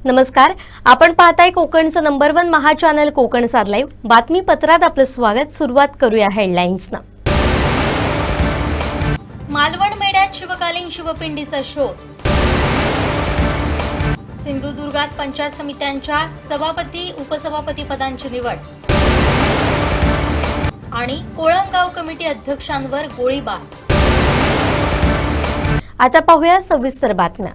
नमस्कार, आपण पाहताय कोकणचं नंबर 1 महा चॅनल कोकण सार लाईव्ह. बातमीपत्रात आपलं स्वागत. सुरुवात करूया हेडलाईन्सनं. मालवण मेढ्यात शिवकालीन शिवपिंडीचा शोध. सिंधुदुर्गात पंचायत समित्यांच्या सभापती उपसभापती पदांची निवड. आणि कोळंबगाव कमिटी अध्यक्षांवर गोळीबार. आता पाहूया सविस्तर बातम्या.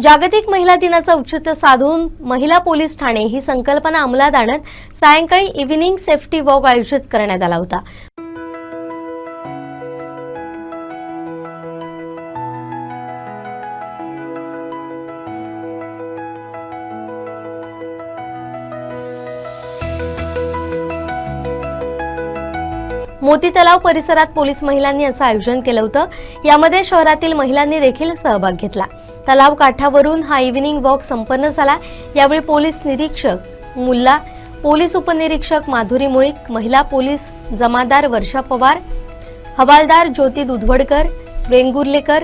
जागतिक महिला दिनाचं औचित्य साधून महिला पोलीस ठाणे ही संकल्पना अंमलात आणत सायंकाळी इव्हिनिंग सेफ्टी वॉक आयोजित करण्यात आला होता. मोती तलाव परिसरात पोलीस महिलांनी असं आयोजन केलं होतं. यामध्ये शहरातील महिलांनी देखील सहभाग घेतला. तलाव काठावरून हा इव्हिनिंग वॉक संपन्न झाला. यावेळी पोलीस निरीक्षक मुल्ला, पोलीस उपनिरीक्षक माधुरी मुळीक, महिला पोलीस जमादार वर्षा पवार, हवालदार ज्योती दुधवडकर, वेंगुर्लेकर,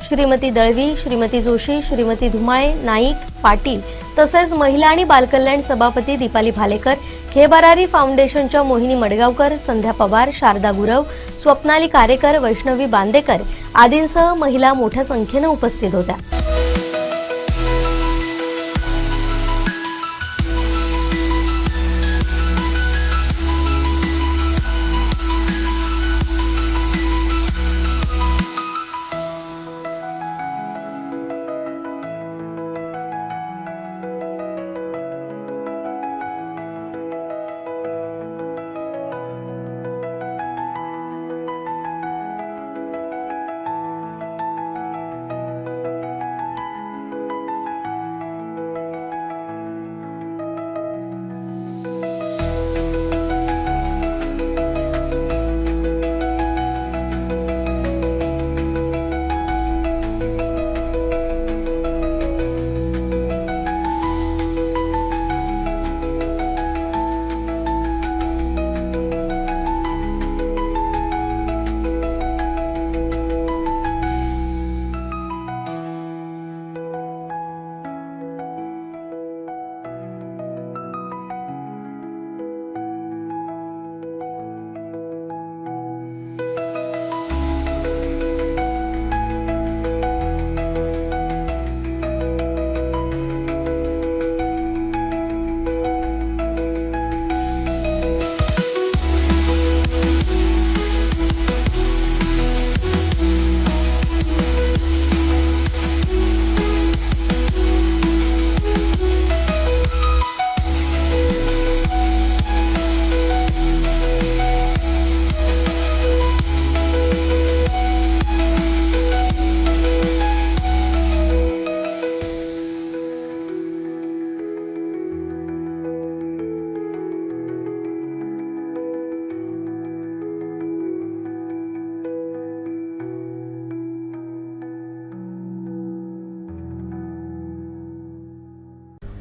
श्रीमती दळवी, श्रीमती जोशी, श्रीमती धुमाळे, नाईक, पाटील तसेच महिला आणि बालकल्याण सभापती दीपाली भालेकर, खेबरारी फाउंडेशनच्या मोहिनी मडगावकर, संध्या पवार, शारदा गुरव, स्वप्नाली कारेकर, वैष्णवी बांदेकर आदींसह महिला मोठ्या संख्येने उपस्थित होत्या.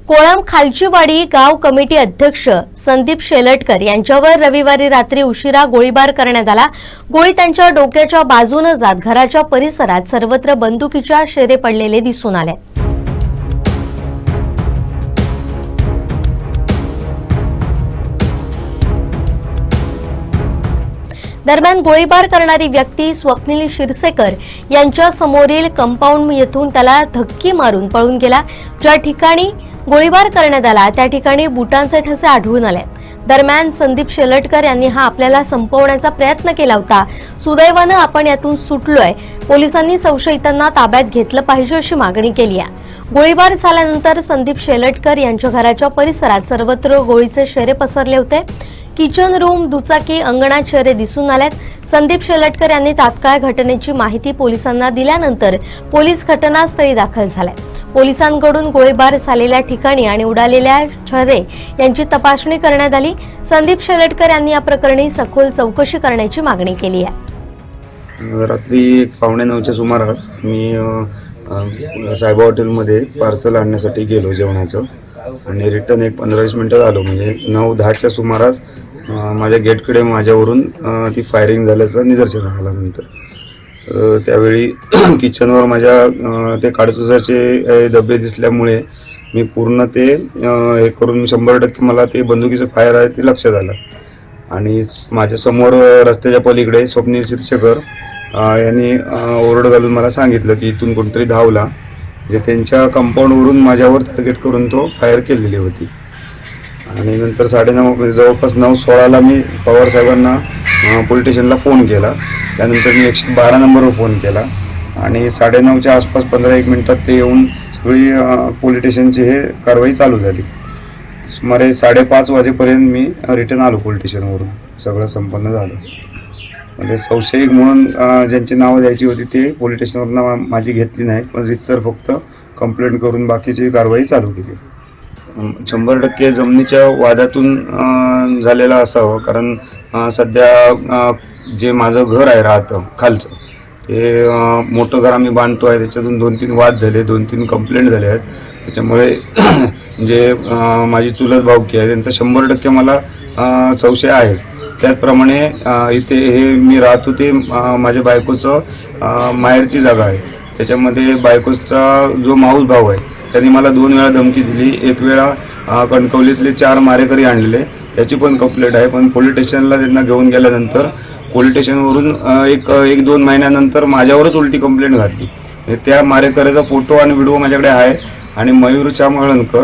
कोळंब खालचीवाडी गाव कमिटी अध्यक्ष संदीप शेलटकर यांच्यावर रविवारी रात्री उशिरा गोळीबार करण्यात आला. गोळी त्यांच्या डोक्याच्या बाजूने जात घराच्या परिसरात सर्वत्र बंदुकीच्या शेरे पडलेले दिसून आले. दरम्यान गोळीबार करणारी व्यक्ती स्वप्नील शिरसेकर यांच्या समोरील कंपाऊंड येथून त्याला धक्की मारून पळून गेला. ज्या ठिकाणी गोळीबार करण्यात आला त्या ठिकाणी बुटांचे ठसे आढळून आले. दरम्यान संदीप शेलटकर यांनी हा आपल्याला संपवण्याचा प्रयत्न केला होता. सुदैवानं आपण यातून सुटलोय. पोलिसांनी संशयितांना ताब्यात घेतलं पाहिजे अशी मागणी केली आहे. गोळीबार झाल्यानंतर संदीप शेलटकर यांच्या घराच्या परिसरात सर्वत्र गोळीचे शेरे पसरले होते. किचन रूम, दुचाकी, अंगणात शेरे दिसून आलेत. संदीप शेलटकर यांनी तात्काळ घटनेची माहिती पोलिसांना दिल्यानंतर पोलीस घटनास्थळी दाखल झाले. पोलिसांकडून गोळीबार झालेल्या ठिकाणी आणि उडालेल्या छर्रे यांची तपासणी करण्यात आली. संदीप शेलटकर यांनी या प्रकरणी सखोल चौकशी करण्याची मागणी केली आहे. रात्री 8:45च्या सुमारास मी साहेबा हॉटेलमध्ये पार्सल आणण्यासाठी गेलो जेवणाचं आणि रिटर्न एक 15-20 मिनटं आलो. म्हणजे 9-10च्या सुमारास माझ्या गेटकडे माझ्यावरून ती फायरिंग झाल्याचं निदर्शनास आलं. नंतर त्यावेळी किचनवर माझ्या ते काडतुसाचे डबे दिसल्यामुळे मी पूर्ण ते हे करून 100% मला ते बंदुकीचं फायर आहे ते लक्षात आलं. आणि माझ्यासमोर रस्त्याच्या पलीकडे स्वप्नील शिरसेकर यांनी ओरड घालून मला सांगितलं की इथून कोणतरी धावला, म्हणजे त्यांच्या कंपाऊंडवरून माझ्यावर टार्गेट करून तो फायर केलेली होती. आणि नंतर 9:30 जवळपास 9:16ला मी पवार साहेबांना पोलीस स्टेशनला फोन केला. त्यानंतर मी 112 नंबरवर फोन केला आणि 9:30च्या आसपास 15-1 मिनटात ते येऊन सगळी पोलीस स्टेशनची हे कारवाई चालू झाली. सुमारे 5:30 वाजेपर्यंत मी रिटर्न आलो पोलीस स्टेशनवरून. सगळं संपन्न झालं. म्हणजे संशयिक म्हणून ज्यांची नावं द्यायची होती ते पोलीस स्टेशनवरून माझी घेतली नाही, पण रितसर फक्त कंप्लेंट करून बाकीची कारवाई चालू केली. 100% जमिनीच्या वादातून झालेला असावं, कारण सध्या जे माझं घर आहे राहतं खालचं, ते मोठं घर आम्ही बांधतो आहे, त्याच्यातून 2-3 वाद झाले, 2-3 कंप्लेंट झाले आहेत. त्याच्यामुळे जे माझी चुलत भाऊकी आहे त्यांचा 100% मला संशय आहेच. त्याचप्रमाणे इथे हे मी राहतो ते माझ्या बायकोचं माहेरची जागा आहे. त्याच्यामध्ये बायकोचा जो माऊस भाऊ आहे त्यांनी मला 2 वेळा धमकी दिली. 1 वेळा कणकवलीतले 4 मारेकरी आणलेले, त्याची पण कंप्लेंट आहे. पण पोलीस स्टेशनला त्यांना घेऊन गेल्यानंतर पोलीस स्टेशनवरून 1-2 महिन्यानंतर माझ्यावरच उलटी कंप्लेंट घातली. त्या मारेकऱ्याचा फोटो आणि व्हिडिओ माझ्याकडे आहे. आणि मयूर चामळणकर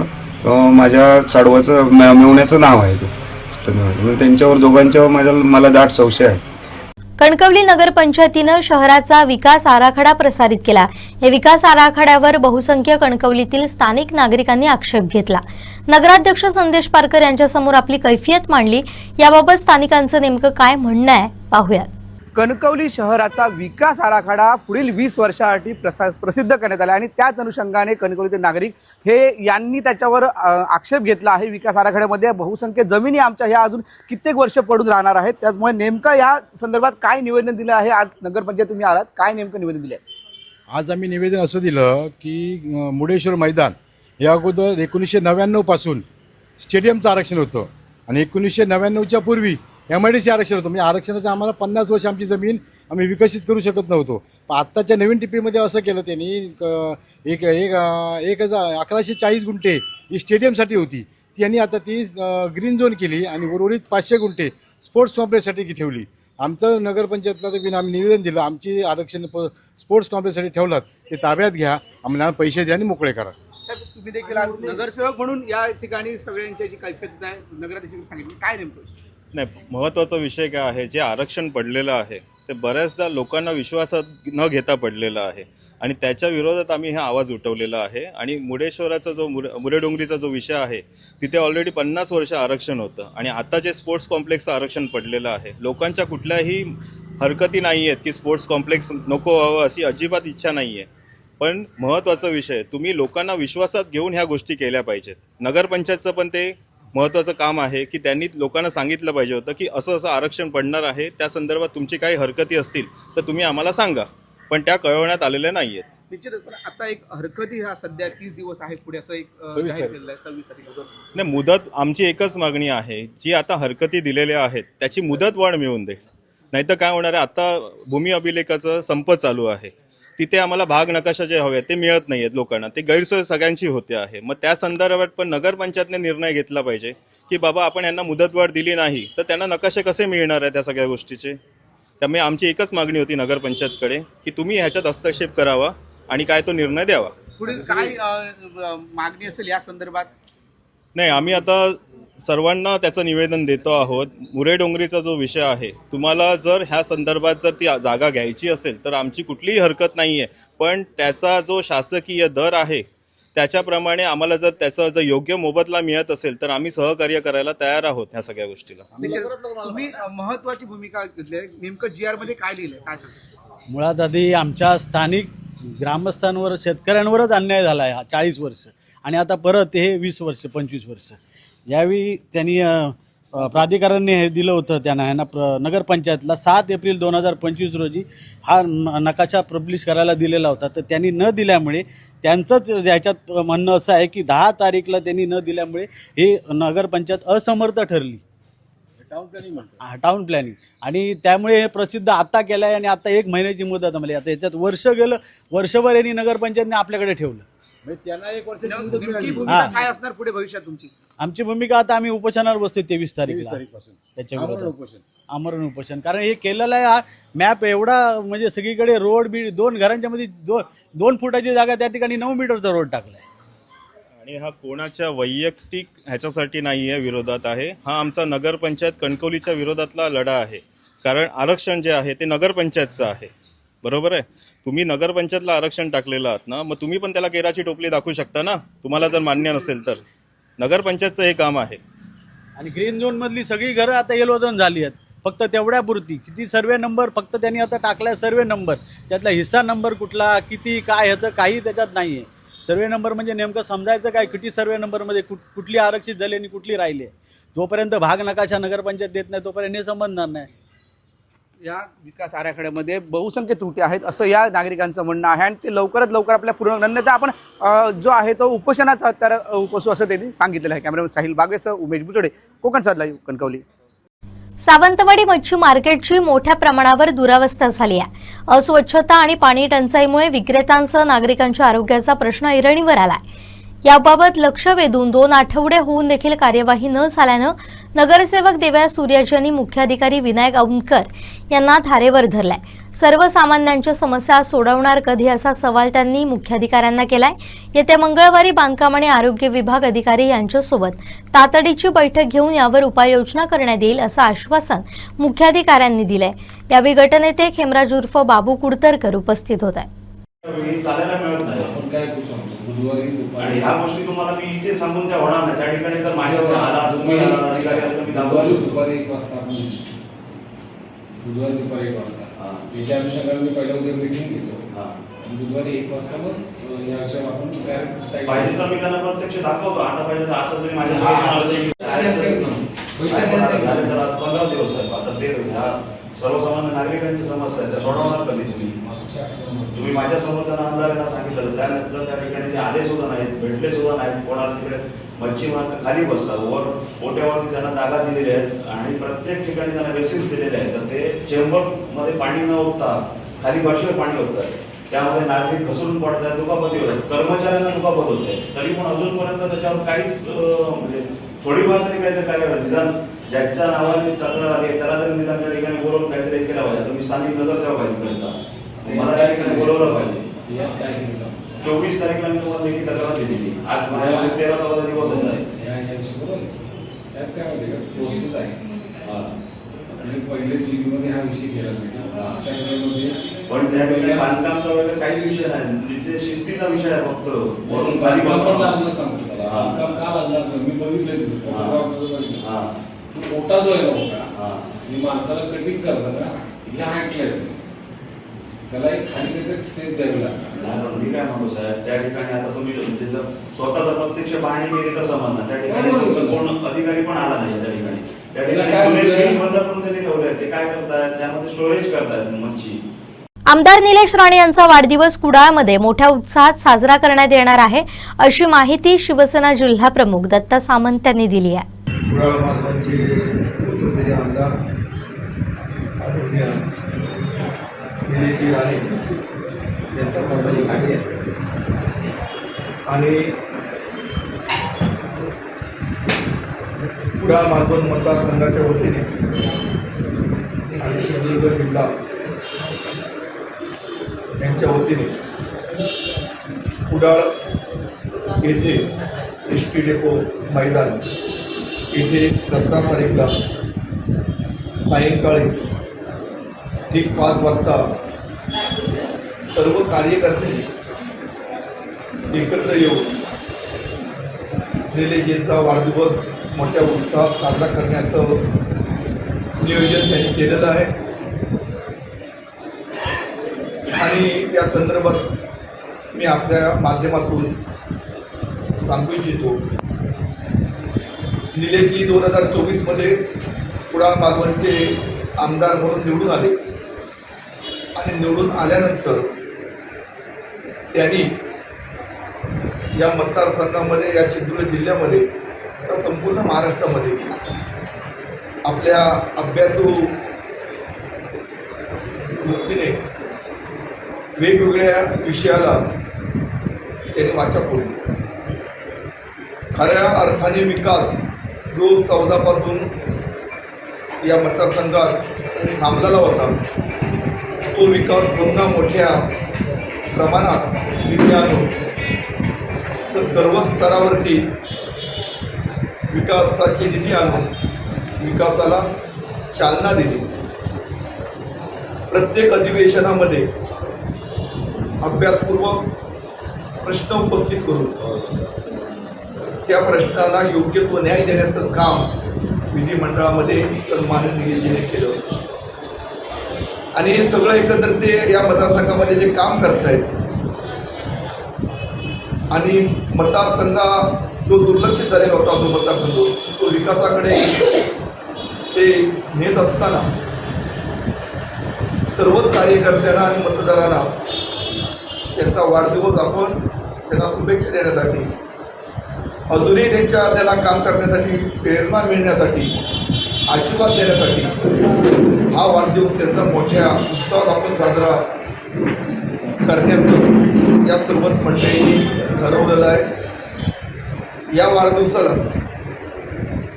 माझ्या साडवाचं मेवण्याचं नाव आहे ते. त्यांच्यावर दोघांच्यावर मला दाट संशय आहे. कणकवली नगरपंचायतीनं शहराचा विकास आराखडा प्रसारित केला. या विकास आराखड्यावर बहुसंख्य कणकवलीतील स्थानिक नागरिकांनी आक्षेप घेतला. नगराध्यक्ष संदेश पारकर यांच्यासमोर आपली कैफियत मांडली. याबाबत स्थानिकांचं नेमकं काय म्हणणं आहे पाहूया. कणकवली शहराचा विकास आराखडा पुढील 20 वर्षासाठी प्रसिद्ध करण्यात आला आणि त्याच अनुषंगाने कणकवलीचे नागरिक यांनी त्याच्यावर आक्षेप घेतला आहे. विकास आराखड्यामध्ये बहुसंख्य जमिनी आमच्या ह्या अजून कित्येक वर्ष पडून राहणार आहेत. त्यामुळे नेमकं या संदर्भात काय निवेदन दिलं आहे? आज नगरपंचायत तुम्ही आलात, काय नेमकं निवेदन दिलं आहे? आज आम्ही निवेदन असं दिलं की मुडेश्वर मैदान या अगोदर 1999 पासून स्टेडियमचं आरक्षण होतं आणि 1999च्या पूर्वी MIDC आरक्षण होतं. म्हणजे आरक्षणाचं आम्हाला 50 वर्ष आमची जमीन आम्ही विकसित करू शकत नव्हतो. पण आत्ताच्या नवीन टिपीमध्ये असं केलं त्यांनी 1140 गुंठे ही स्टेडियमसाठी होती, त्यांनी आता ती ग्रीन झोन केली आणि उर्वरित 500 गुंठे स्पोर्ट्स कॉम्प्लेक्ससाठी ठेवली. आमचं नगरपंचायतला तर आम्ही निवेदन दिलं, आमची आरक्षण स्पोर्ट्स कॉम्प्लेक्ससाठी ठेवलात ते ताब्यात घ्या, आम्हाला पैसे द्या आणि मोकळे करा. साहेब, तुम्ही देखील आज नगरसेवक म्हणून या ठिकाणी सगळ्यांची जी कैफियत आहे नगराध्यक्षांनी सांगितली, काय नेमकं? नाही, महत्त्वाचा विषय काय आहे, जे आरक्षण पडलेलं आहे ते बऱ्याचदा लोकांना विश्वासात न घेता पडलेलं आहे आणि त्याच्या विरोधात आम्ही हा आवाज उठवलेला आहे. आणि मुडेश्वराचा जो मुरेडोंगरीचा जो विषय आहे तिथे ऑलरेडी 50 वर्ष आरक्षण होतं आणि आता जे स्पोर्ट्स कॉम्प्लेक्सचं आरक्षण पडलेलं आहे, लोकांच्या कुठल्याही हरकती नाही आहेत की स्पोर्ट्स कॉम्प्लेक्स नको व्हावं अशी अजिबात इच्छा नाही आहे. पण महत्त्वाचा विषय, तुम्ही लोकांना विश्वासात घेऊन ह्या गोष्टी केल्या पाहिजेत. नगरपंचायतचं पण ते महत्त्वाचं काम आहे की त्यांनी लोकांना सांगितलं पाहिजे होतं की असं असं आरक्षण पडणार आहे, त्या संदर्भात तुमची काही हरकती असतील तर तुम्ही आम्हाला सांगा, पण त्या कळवण्यात आलेल्या नाही आहेत. निश्चितच. पण आता एक हरकती हा सध्या 30 दिवस आहे पुढे असं एक जाहीर केलेलं आहे 26 तारखेला. नाही, मुदत आमची एकच मागणी आहे, जी आता हरकती दिलेल्या आहेत त्याची मुदत वाढ मिळून दे. नाहीतर काय होणार आहे, आता भूमी अभिलेखाचं संप चालू आहे, तिथे आम्हाला भाग नकाशा जे हवे ते मिळत नाही आहेत लोकांना, ते गैरसोय सगळ्यांची होते आहे. मग त्या संदर्भात पण नगरपंचायतने निर्णय घेतला पाहिजे की बाबा आपण यांना मुदतवाढ दिली नाही तर त्यांना नकाशे कसे मिळणार आहे त्या सगळ्या गोष्टीचे. त्यामुळे आमची एकच मागणी होती नगरपंचायतकडे की तुम्ही ह्याच्यात हस्तक्षेप करावा आणि काय तो निर्णय द्यावा. पुढे काय मागणी असेल या संदर्भात? नाही, आम्ही आता सर्वांना त्याचं निवेदन देतो आहोत. मुरेडोंगरीचा जो विषय आहे, तुम्हाला जर ह्या संदर्भात जर ती जागा घ्यायची असेल तर आमची कुठलीही हरकत नाही आहे, पण त्याचा जो शासकीय दर आहे त्याच्याप्रमाणे आम्हाला जर त्याचा जर योग्य मोबदला मिळत असेल तर आम्ही सहकार्य करायला तयार आहोत ह्या सगळ्या गोष्टीला. तुम्ही महत्वाची भूमिका घेतली आहे, नेमकं GR मध्ये काय लिहिलंय, काय सांगता? मुळात आधी आमच्या स्थानिक ग्रामस्थांवर शेतकऱ्यांवरच अन्याय झाला आहे 40 वर्ष आणि आता परत हे 20 वर्ष 25 वर्ष. यावेळी त्यांनी प्राधिकरणाने हे दिलं होतं त्यांना नगरपंचायतला 7 एप्रिल 2025 रोजी हा नकाशा पब्लिश करायला दिलेला होता. तर त्यांनी न दिल्यामुळे त्यांचंच याच्यात म्हणणं असं आहे की 10 तारीखला त्यांनी न दिल्यामुळे हे नगरपंचायत असमर्थ ठरली. टाउन प्लॅनिंग म्हणतो. Town planning. आणि त्यामुळे हे प्रसिद्ध आता केलं आहे आणि आता 1 महिन्याची मुदत आम्हाला. आता याच्यात वर्ष गेलं, वर्षभर यांनी नगरपंचायतने आपल्याकडे ठेवलं. म्हणजे त्यांना 1 वर्ष नेमकी भूमिका काय असणार पुढे भविष्यात तुमची? आमची भूमिका आता आम्ही उपोषणावर बसतोय 23 तारखेला तारीखपासून त्याच्या आमरण विरोधात. उपोषण. आमरण उपोषण. कारण हे केलेलं आहे, हा मॅप एवढा म्हणजे सगळीकडे रोड बी 2 घरांच्या मध्ये 2 फुटाची जागा त्या ठिकाणी 9 मीटरचा रोड टाकलाय. आणि हा कोणाच्या वैयक्तिक ह्याच्यासाठी नाही आहे, विरोधात आहे. हा आमचा नगरपंचायत कणकवलीच्या विरोधातला लढा आहे. कारण आरक्षण जे आहे ते नगरपंचायतचं आहे, बरोबर आहे. तुम्ही नगरपंचायतला आरक्षण टाकलेलं आहात ना, मग तुम्ही पण त्याला केराची टोपली दाखवू शकता ना, तुम्हाला जर मान्य नसेल तर. नगरपंचायतचं हे काम आहे. आणि ग्रीन झोनमधली सगळी घरं आता येलो झोन झाली आहेत, फक्त तेवढ्यापुरती. किती सर्वे नंबर फक्त त्यांनी आता टाकलाय, सर्वे नंबर. त्यातला हिस्सा नंबर कुठला, किती, काय, ह्याचं काही त्याच्यात नाही आहे. सर्वे नंबर म्हणजे नेमकं समजायचं काय, किती सर्वे नंबरमध्ये कुठली आरक्षित झाली आणि कुठली राहिली. जोपर्यंत भाग नकाशा नगरपंचायत देत नाही तोपर्यंत हे समजणार नाही. या विकास आराखड्यामध्ये बहुसंख्य त्रुटी आहेत असं या नागरिकांचं म्हणणं आहे आणि ते लवकरात लवकर आपल्या पूर्ण अन्यथा आपण जो आहे तो उपोषणाचा तर उपसू असं त्यांनी सांगितलेलं आहे. कॅमेरामॅन साहिल बागवेसह उमेश बुचडे, कोकण साधला कणकवली. सावंतवाडी मच्छी मार्केटची मोठ्या प्रमाणावर दुरावस्था झाली आहे. अस्वच्छता आणि पाणी टंचाईमुळे विक्रेत्यांसह नागरिकांच्या आरोग्याचा प्रश्न ऐरणीवर आलाय. याबाबत लक्ष वेधून 2 आठवडे होऊन देखील कार्यवाही न झाल्यानं नगरसेवक देवया सूर्याजी यांनी मुख्याधिकारी विनायक औंधकर यांना धारेवर धरलाय. सर्वसामान्यांच्या समस्या सोडवणार कधी असा सवाल त्यांनी मुख्याधिकाऱ्यांना केलाय. येत्या मंगळवारी बांधकाम आणि आरोग्य विभाग अधिकारी यांच्यासोबत तातडीची बैठक घेऊन यावर उपाययोजना करण्यात येईल असं आश्वासन मुख्याधिकाऱ्यांनी दिलंय. यावेळी गटनेते खेमराज उर्फ बाबू कुडतरकर उपस्थित होते. चालायला मिळत नाही. आपण काय करू शकतो बुधवारी दुपारी, आणि ह्या गोष्टी तुम्हाला मी इथे सांगून त्या होणार नाही. त्या ठिकाणी जर माझ्यावर आला तुम्ही अधिकारी आला तर मी दाखवतो. दुपारी 1 वाजता आपण बुधवारी दुपारी 1 वाजता याच्या अनुषंगाने मी पहिल्या उद्या मीटिंग घेतो. आणि बुधवारी 1 वाजता मग याच्यावर आपण डायरेक्ट साईड पाहिजे तर मी त्यांना प्रत्यक्ष दाखवतो. आता पाहिजे तर आता जरी माझ्यासोबत झाले तर 15 दिवस आहे. आता ते ह्या सर्वसामान्य नागरिकांची समस्या आहे, त्या सोडवणार कधी तुम्ही माझ्यासमोर त्यांना अंधाराला सांगितलं, त्यानंतर त्या ठिकाणी ते आले सुद्धा नाहीत, भेटले सुद्धा नाहीत. कोणाला तिकडे मच्छी मार्केट खाली बसतात, ओट्यावरती त्यांना जागा दिलेल्या आहेत आणि प्रत्येक ठिकाणी त्यांना बेसिन्स दिलेले आहेत. तर ते चेंबरमध्ये पाणी न होता खाली वर्षभर पाणी होतं, त्यामध्ये नागरिक घसरून पडत आहेत, दुखापती होत आहेत, कर्मचाऱ्यांना दुखापत होत आहे. तरी पण अजूनपर्यंत त्याच्यावर काहीच म्हणजे थोडीफार तरी काहीतरी कार्य निदान ज्याच्या नावाने तक्रार आली त्याला तरी निदान त्या ठिकाणी बोलवून काहीतरी केला पाहिजे. तुम्ही स्थानिक नगरसेवक आहे तिकडचा, मला त्या ठिकाणी बोलवलं पाहिजे. 24 तारीखला मी तुम्हाला लेखी तक्रार दिली. आज 13-14 दिवस होत आहे. साहेब काय होते का प्रोसेस आहे. आणि पहिले जीबीमध्ये हा विषय केला पाहिजे. पण त्या ठिकाणी बांधकामचा वगैरे काहीच विषय नाही, तिथे शिस्तीचा विषय आहे फक्त. वरून खाली सांगतो मला बांधकाम का बांधलं मी बघितलं मोठा जो आहे ना मोठा मी माणसाला कटिंग करताना या हाईटला येते, त्याला एक खाली काहीतरी स्टेप द्यावी लागतात. मी काय म्हणतो साहेब, त्या ठिकाणी आता तुम्ही जर स्वतः जर प्रत्यक्ष पाहणी केली तर समजणार. त्या ठिकाणी कोण अधिकारी पण आला नाही. त्या ठिकाणी बंद करून त्यांनी ठेवले, ते काय करतायत त्यामध्ये स्टोरेज करतायत मच्छी. आमदार निलेश राणे यांचा वाढदिवस कुडाळमध्ये मोठ्या उत्साहात साजरा करण्यात येणार आहे अशी माहिती शिवसेना जिल्हा प्रमुख दत्ता सामंत यांनी दिली आहे. कुडाळ मालवणचे उत्तरप्रेय आमदार आदरणीय निलेश राणे यांचा वाढदिवस आहे आणि कुडाळ मालवण मतदारसंघाच्या वतीने आणि सिंधुदुर्ग जिल्हा यांच्या वतीने कुडाळ येथे एस टी डेपो मैदान येथे 17 तारीखला सायंकाळी ठीक 5 वाजता सर्व कार्यकर्ते एकत्र येऊन निलेशजींचा वाढदिवस मोठ्या उत्साहात साजरा करण्याचं नियोजन त्यांनी केलेलं आहे आणि त्या संदर्भात मी आपल्या माध्यमातून सांगू इच्छितो. निलेशजी 2024मध्ये कुडाळ मालवणचे आमदार म्हणून निवडून आले आणि निवडून आल्यानंतर त्यांनी या मतदारसंघामध्ये या सिंधुदुर्ग जिल्ह्यामध्ये तर संपूर्ण महाराष्ट्रामध्ये आपल्या अभ्यासू वृत्तीने वेगवेगळ्या विषयाला त्यांनी वाचा फोडली. खऱ्या अर्थाने विकास जो 14 पासून या मतदारसंघात थांबलेला होता तो विकास पुन्हा मोठ्या प्रमाणात निधी आणून सर्व स्तरावरती विकासाची निधी आणून विकासाला चालना दिली. प्रत्येक अधिवेशनामध्ये अभ्यासपूर्वक प्रश्न उपस्थित करून त्या प्रश्नाला योग्य तो न्याय देण्याचं काम विधिमंडळामध्ये सन्मानित निधीने केलं. आणि हे सगळं एकत्र ते या मतदारसंघामध्ये जे काम करतायत आणि मतदारसंघा जो दुर्लक्षित झालेला होता तो मतदारसंघ तो विकासाकडे ते नेत असताना सर्वच कार्यकर्त्यांना आणि मतदारांना त्यांचा वाढदिवस आपण त्यांना शुभेच्छा देण्यासाठी अजूनही त्याला काम करण्यासाठी प्रेरणा मिळण्यासाठी आशीर्वाद देण्यासाठी हा वाढदिवस त्यांचा मोठ्या उत्साहात आपण साजरा करण्याचं या सर्वच मंडळींनी ठरवलेलं आहे. या वाढदिवसाला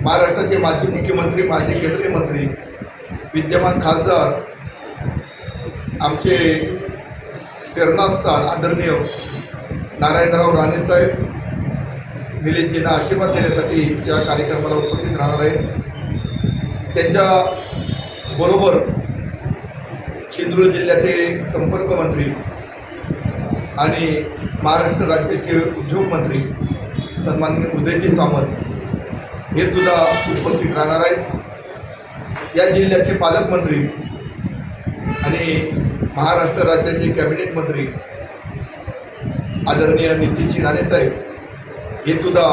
महाराष्ट्राचे माजी मुख्यमंत्री माजी केंद्रीय मंत्री विद्यमान खासदार आमचे प्रेरणास्थान आदरणीय नारायणराव राणेसाहेब निलेशजींना आशीर्वाद देण्यासाठी या कार्यक्रमाला उपस्थित राहणार आहे. त्यांच्याबरोबर सिंधुदुर्ग जिल्ह्याचे संपर्क मंत्री आणि महाराष्ट्र राज्याचे उद्योग मंत्री सन्माननीय उदयजी सामंत हे सुद्धा उपस्थित राहणार आहेत. या जिल्ह्याचे पालकमंत्री आणि महाराष्ट्र राज्याचे कॅबिनेट मंत्री आदरणीय नितीनजी राणेसाहेब हे सुद्धा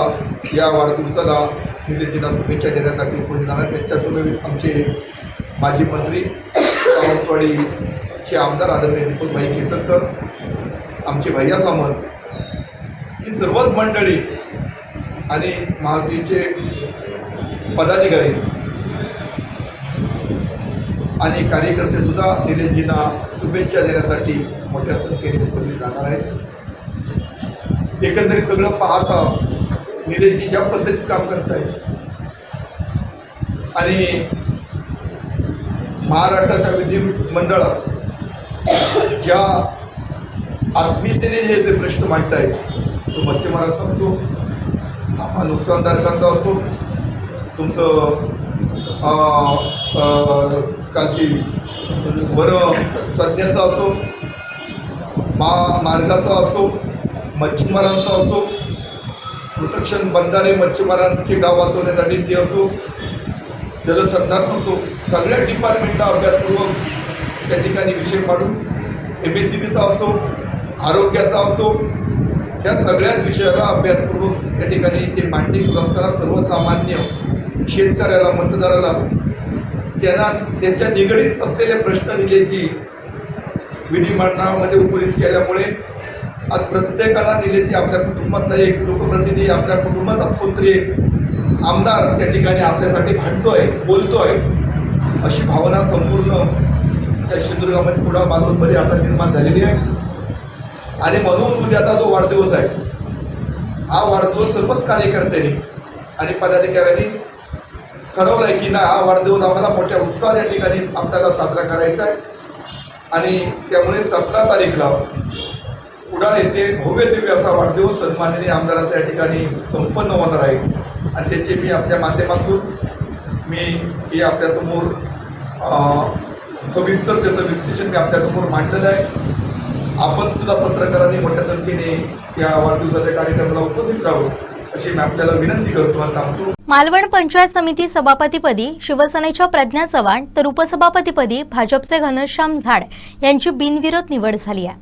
या वाढदिवसाला निलेशजींना शुभेच्छा देण्यासाठी उपस्थित राहणार. त्यांच्यासमोर आमचे माजी मंत्री सावंतवाडीचे आमदार आदरणीय दीपकभाई केसरकर आमचे भैया सामंत ही सर्वच मंडळी आणि महायुतीचे पदाधिकारी आणि कार्यकर्ते सुद्धा निलेशजींना शुभेच्छा देण्यासाठी मोठ्या संख्येने उपस्थित राहणार आहेत. एकंदरीत सगळं पाहता निलेशजी ज्या पद्धतीत काम करत आहेत आणि महाराष्ट्राच्या विधिमंडळात ज्या आत्मीयतेने जे प्रश्न मांडत आहेत तो मच्छीमारांचा असो हा नुकसानधारकांचा असो तुमचं कालची वन संज्ञाचा असो मार्गाचा असो मच्छीमारांचा असो प्रोटेक्शन बंधारे मच्छीमारांचे गाव वाचवण्यासाठी ते असो जलसंधारण असो सगळ्या डिपार्टमेंटला अभ्यासपूर्वक त्या ठिकाणी विषय काढून MSCBचा असो आरोग्याचा असो या सगळ्याच विषयाला अभ्यासपूर्वक त्या ठिकाणी ते मांडणी करत असताना सर्वसामान्य शेतकऱ्याला मतदाराला त्यांना त्यांच्या निगडीत असलेले प्रश्न निलेशजी विधिमंडळामध्ये उपस्थित केल्यामुळे आज प्रत्येकाला निलेशजी आपल्या कुटुंबातला एक लोकप्रतिनिधी आपल्या कुटुंबाचा कोणतरी एक आमदार त्या ठिकाणी आपल्यासाठी भांडतोय बोलतोय अशी भावना संपूर्ण त्या सिंधुदुर्गामध्ये पुढा मालवणमध्ये आता निर्माण झालेली आहे. आणि म्हणून उद्याचा जो वाढदिवस आहे हा वाढदिवस सर्वच कार्यकर्त्यांनी आणि पदाधिकाऱ्यांनी ठरवलं आहे की ना हा वाढदिवस आम्हाला मोठ्या उत्साहात या ठिकाणी आपल्याला साजरा करायचा आहे. आणि त्यामुळे 17 तारीखला कुडाळ येथे भव्य दिव्य असा वाढदिवस सन्माननीय आमदारांच्या या ठिकाणी संपन्न होणार आहे. आणि त्याचे मी आपल्या माध्यमातून मी हे आपल्यासमोर सविस्तर त्याचं विश्लेषण मी आपल्यासमोर मांडलेलं आहे. आपण सुद्धा पत्रकारांनी मोठ्या संख्येने या वाढदिवसाच्या कार्यक्रमाला उपस्थित राहावं अशी मी आपल्याला विनंती करतो आणि थांबतो. मालवण पंचायत समिती सभापतीपदी शिवसेनेच्या प्रज्ञा चव्हाण तर उपसभापतीपदी भाजपचे घनश्याम झाड यांची बिनविरोध निवड झाली आहे.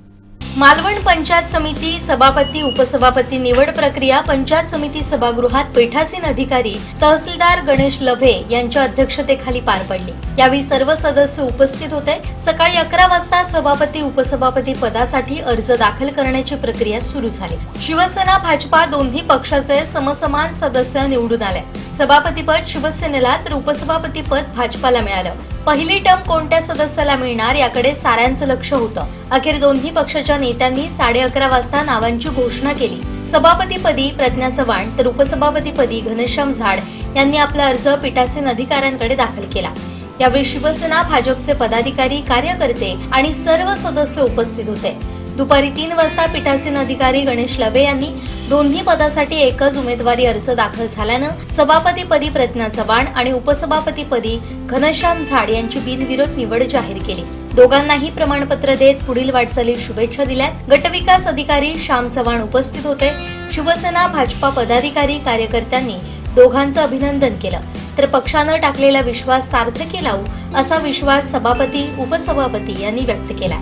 मालवण पंचायत समिती सभापती उपसभापती निवड प्रक्रिया पंचायत समिती सभागृहात पीठासीन अधिकारी तहसीलदार गणेश लव्हे यांच्या अध्यक्षतेखाली पार पडली। यावेळी सर्व सदस्य उपस्थित होते। सकाळी 11 वाजता सभापती उपसभापती पदासाठी अर्ज दाखल करण्याची प्रक्रिया सुरू झाली। शिवसेना भाजपा दोन्ही पक्षाचे समसमान सदस्य निवडून आले। सभापतीपद शिवसेनेला तर उपसभापतीपद भाजपाला मिळालं। पहिली टर्म कोणत्या सदस्याला मिळणार याकडे साऱ्यांचं लक्ष होतं। अखेर दोन्ही पक्षाच्या नेत्यांनी 11:30 वाजता नावांची घोषणा केली। सभापतीपदी प्रज्ञा चव्हाण तर उपसभापतीपदी घनश्याम झाड यांनी आपला अर्ज पीठासीन अधिकाऱ्यांकडे दाखल केला। यावेळी शिवसेना भाजपचे पदाधिकारी कार्यकर्ते आणि सर्व सदस्य उपस्थित होते। दुपारी 3 वाजता पीठासीन अधिकारी गणेश लव्हे यांनी दोन्ही पदासाठी एकच उमेदवारी अर्ज दाखल झाल्यानं सभापतीपदी प्रज्ञा चव्हाण आणि उपसभापतीपदी घनश्याम झाड यांची बिनविरोध निवड जाहीर केली। दोघांनाही प्रमाणपत्र देत पुढील वाटचालीस शुभेच्छा दिल्यात। गटविकास अधिकारी श्याम चव्हाण उपस्थित होते। शिवसेना भाजपा पदाधिकारी कार्यकर्त्यांनी दोघांचं अभिनंदन केलं, तर पक्षानं टाकलेला विश्वास सार्थकी लावू असा विश्वास सभापती उपसभापती यांनी व्यक्त केला।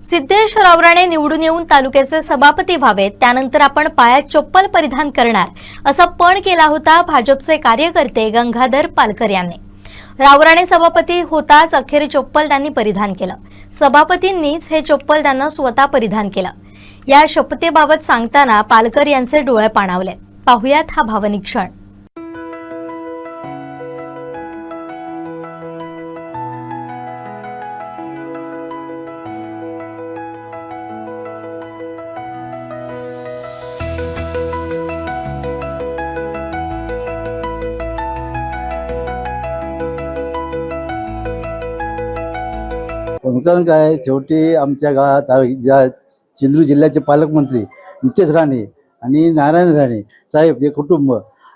सिद्धेश रावराणे निवडून येऊन तालुक्याचे सभापती व्हावेत, त्यानंतर आपण पायात चप्पल परिधान करणार असा पण केला होता भाजपचे कार्यकर्ते गंगाधर पालकर यांनी। रावराणे सभापती होताच अखेर चप्पल त्यांनी परिधान केलं। सभापतींनीच हे चप्पल त्यांना स्वतः परिधान केलं। या शपथेबाबत सांगताना पालकर यांचे डोळे पाणावले। पाहुयात हा भावनिक क्षण। कारण काय शेवटी आमच्या गावात ज्या सिंधुदुर्ग जिल्ह्याचे पालकमंत्री नितेश राणे आणि नारायण राणे साहेब हे कुटुंब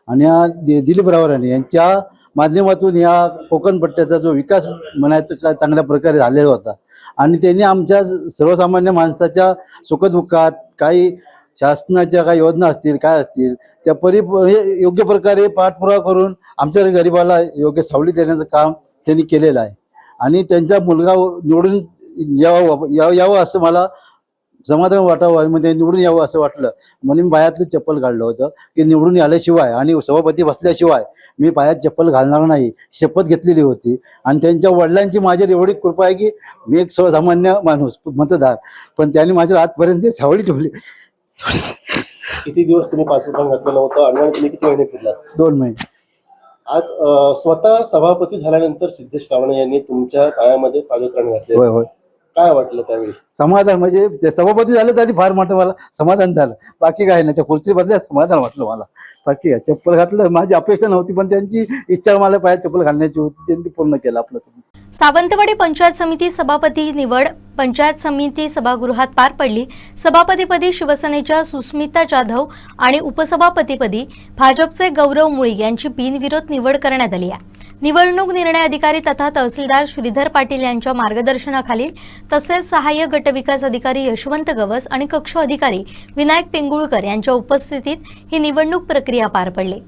आणि दिलीप राणे यांच्या माध्यमातून या कोकण पट्ट्याचा जो विकास म्हणायचं काय चांगल्या प्रकारे झालेला होता आणि त्यांनी आमच्या सर्वसामान्य माणसाच्या सुखदुःखात काही शासनाच्या काही योजना असतील काय असतील त्या योग्य प्रकारे पाठपुरावा करून आमच्या गरिबाला योग्य सावली देण्याचं काम त्यांनी केलेलं आहे आणि त्यांचा मुलगा निवडून यावं असं मला समाधान वाटावं आणि म्हणजे निवडून यावं असं वाटलं म्हणून मी पायातलं चप्पल काढलं होतं की निवडून आल्याशिवाय आणि सभापती बसल्याशिवाय मी पायात चप्पल घालणार नाही शपथ घेतलेली होती आणि त्यांच्या वडिलांची माझ्यावर एवढी कृपा आहे की मी एक सर्वसामान्य माणूस मतदार पण त्यांनी माझ्या आजपर्यंत सावली ठेवली। किती दिवस तुम्ही पाठपुरावा घातलेला होता आणि तुम्ही किती महिने फिरलात? 2 महिने। आज स्वतः सभापती झाल्यानंतर सिद्धेश रावणे यांनी तुमच्या पायामध्ये पादत्राण घातले। होय होय। काय वाटलं त्यावेळी? समाधान म्हणजे ते सभापती झाले तरी फार मोठं मला समाधान झालं, बाकी काय नाही। त्या खुर्ची बदल्या समाधान वाटलं मला, बाकी काय चप्पल घातलं माझी अपेक्षा नव्हती पण त्यांची इच्छा मला पायात चप्पल घालण्याची होती त्यांनी पूर्ण केलं आपलं। सावंतवाडी पंचायत समिती सभापती निवड पंचायत समिती सभागृहात पार पडली। सभापतीपदी शिवसेनेच्या सुस्मिता जाधव आणि उपसभापतीपदी भाजपचे गौरव मुळी यांची बिनविरोध निवड करण्यात आली आहे। निवडणूक निर्णय अधिकारी तथा तहसीलदार श्रीधर पाटील यांच्या मार्गदर्शनाखाली तसेच सहाय्यक गटविकास अधिकारी यशवंत गवस आणि कक्ष अधिकारी विनायक पिंगुळकर यांच्या उपस्थितीत ही निवडणूक प्रक्रिया पार पडली।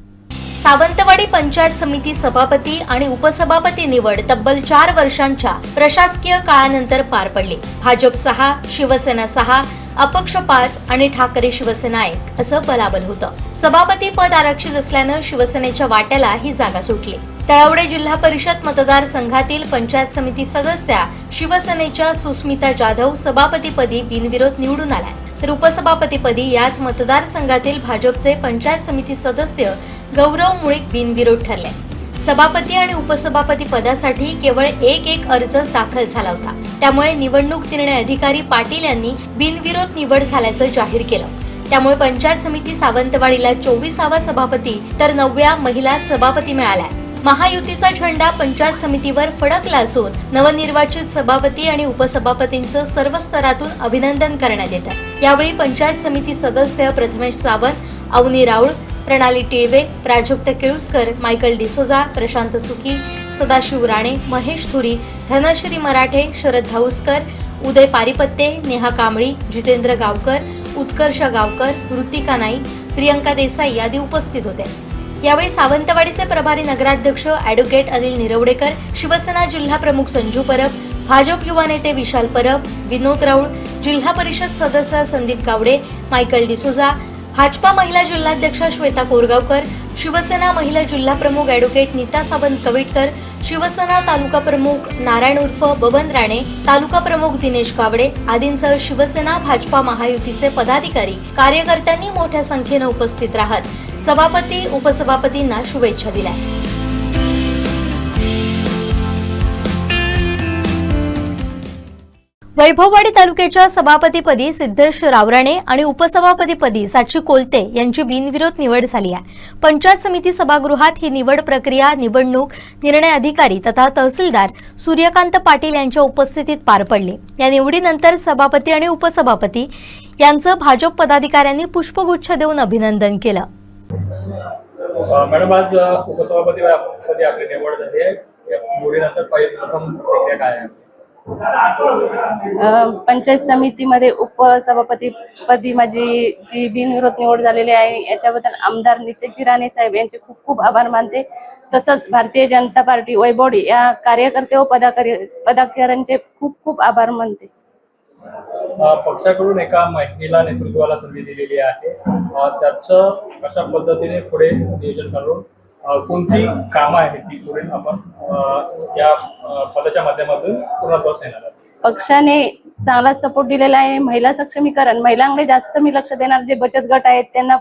सावंतवाडी पंचायत समिती सभापती आणि उपसभापती निवड तब्बल 4 वर्षांच्या प्रशासकीय काळानंतर पार पडली। भाजप 6, शिवसेना 6, अपक्ष 5 आणि ठाकरे शिवसेना 1 असं बलाबल होतं। सभापती पद आरक्षित असल्यानं शिवसेनेच्या वाट्याला ही जागा सुटली। तळवडे जिल्हा परिषद मतदारसंघातील पंचायत समिती सदस्या शिवसेनेच्या सुस्मिता जाधव सभापतीपदी बिनविरोध निवडून आल्या, तर उपसभापतीपदी याच मतदारसंघातील भाजपचे पंचायत समिती सदस्य गौरव मुळीक बिनविरोध ठरले। सभापती आणि उपसभापती पदासाठी केवळ एक अर्जच दाखल झाला होता, त्यामुळे निवडणूक निर्णय अधिकारी पाटील यांनी बिनविरोध निवड झाल्याचं जाहीर केलं। त्यामुळे पंचायत समिती सावंतवाडीला 24वा सभापती तर 9व्या महिला सभापती मिळाल्या। महायुतीचा झेंडा पंचायत समितीवर फडकला असून नवनिर्वाचित सभापती आणि उपसभापतींचं सर्व स्तरातून अभिनंदन करण्यात येतं। यावेळी पंचायत समिती सदस्य प्रथमेश सावंत, अवनी राऊळ, प्रणाली टिळवे, प्राजक्त केळुसकर, मायकल डिसोजा, प्रशांत सुकी, सदाशिव राणे, महेश थुरी, धनश्री मराठे, शरद धाऊसकर, उदय पारिपत्ते, नेहा कांबळी, जितेंद्र गावकर, उत्कर्ष गावकर, ऋतिका नाईक, प्रियंका देसाई आदी उपस्थित होते। यावेळी सावंतवाडीचे प्रभारी नगराध्यक्ष ॲडव्होकेट अनिल निरवडेकर, शिवसेना जिल्हा प्रमुख संजू परब, भाजप युवा नेते विशाल परब, विनोद राऊळ, जिल्हा परिषद सदस्य संदीप गावडे, मायकल डिसोजा, भाजपा महिला जिल्हाध्यक्षा श्वेता कोरगावकर, शिवसेना महिला जिल्हा प्रमुख ॲडव्होकेट नीता सावंत कविटकर, शिवसेना तालुका प्रमुख नारायण उर्फ बबन राणे, तालुका प्रमुख दिनेश गावडे आदींसह शिवसेना भाजपा महायुतीचे पदाधिकारी कार्यकर्त्यांनी मोठ्या संख्येने उपस्थित राहत सभापती उपसभापतींना शुभेच्छा दिल्या. वैभववाडी तालुक्याच्या सभापतीपदी सिद्धेश रावराणे आणि उपसभापतीपदी साक्षी कोलते यांची बिनविरोध निवड झाली आहे. पंचायत समिती सभागृहात ही निवड प्रक्रिया निवडणूक निर्णय अधिकारी तथा तहसीलदार सूर्यकांत पाटील यांच्या उपस्थितीत पार पडली. या निवडीनंतर सभापती आणि उपसभापती यांचं भाजप पदाधिकाऱ्यांनी पुष्पगुच्छ देऊन अभिनंदन केलं. मॅडम, आज उपसभापती आपली निवड झाली आहे. निवडीनंतर प्रथम प्रक्रिया काय आहे? पंचायत समितीमध्ये उपसभापतीपदी माझी जी बिनविरोध निवड झालेली आहे याच्याबद्दल आमदार नितेशजी राणे साहेब यांचे खूप खूप आभार मानते. तसंच भारतीय जनता पार्टी वैभववाडी या कार्यकर्ते व पदाधिकाऱ्यांचे खूप खूप आभार मानते. पक्षाकडून एका महिला नेतृत्वाला संधी दिलेली आहे, त्याचं कशा पद्धतीने पुढे नियोजन करून कोणती कामं आहेत ती पुढे आपण या पदाच्या माध्यमातून पूर्णत्वास येणार आहोत. पक्षाने चांगला सपोर्ट दिलेला आहे. महिला सक्षमीकरण, महिलांकडे जास्त मी लक्ष देणार. जे बचत गट आहेत त्यांना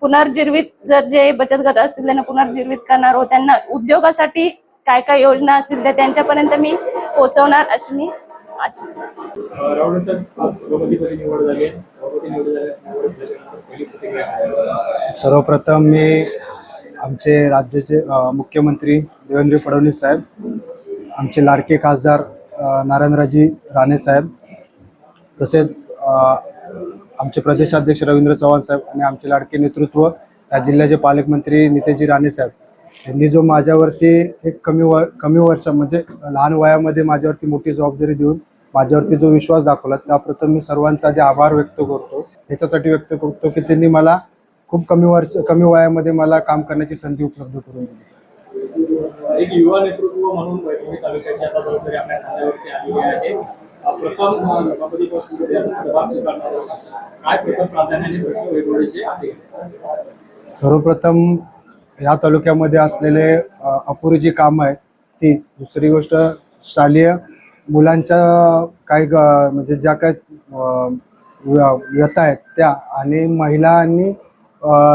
पुनर्जीवित, जर जे बचत गट असतील त्यांना पुनर्जीवित करणार व त्यांना उद्योगासाठी काय काय योजना असतील त्या त्यांच्यापर्यंत मी पोहोचवणार अशी मी आशा. रावण साहेब, आज सभापतीपदी निवड झाली. सर्वप्रथम मी आमचे राज्याचे मुख्यमंत्री देवेंद्र फडणवीस साहेब, आमचे लाडके खासदार नारायणराजी राणे साहेब, तसेच आमचे प्रदेशाध्यक्ष रवींद्र चव्हाण साहेब आणि आमचे लाडके नेतृत्व या जिल्ह्याचे पालकमंत्री नितेशजी राणे साहेब यांनी जो माझ्यावरती एक कमी वर्ष म्हणजे लहान वयामध्ये माझ्यावरती मोठी जबाबदारी देऊन माझ्यावरती जो विश्वास दाखवला त्याप्रथम मी सर्वांचा आधी आभार व्यक्त करतो. याच्यासाठी व्यक्त करतो की त्यांनी मला खूप कमी वयामध्ये मला काम करण्याची संधी उपलब्ध करून दिली. एक युवा नेतृत्व म्हणून वैभववाडी तालुक्याची आता जबाबदारी आपल्या खांद्यावरती आलेली आहे. प्रथम सभापतीपदी पदभार स्वीकारणार काय प्रथम प्राधान्याने वैभववाडीचे आहे? सर्वप्रथम या तालुक्यामध्ये असलेले अपुरी जी कामं आहेत ती, दुसरी गोष्ट शालेय मुलांच्या काय म्हणजे ज्या काय व्यथा आहेत त्या, आणि महिला आणि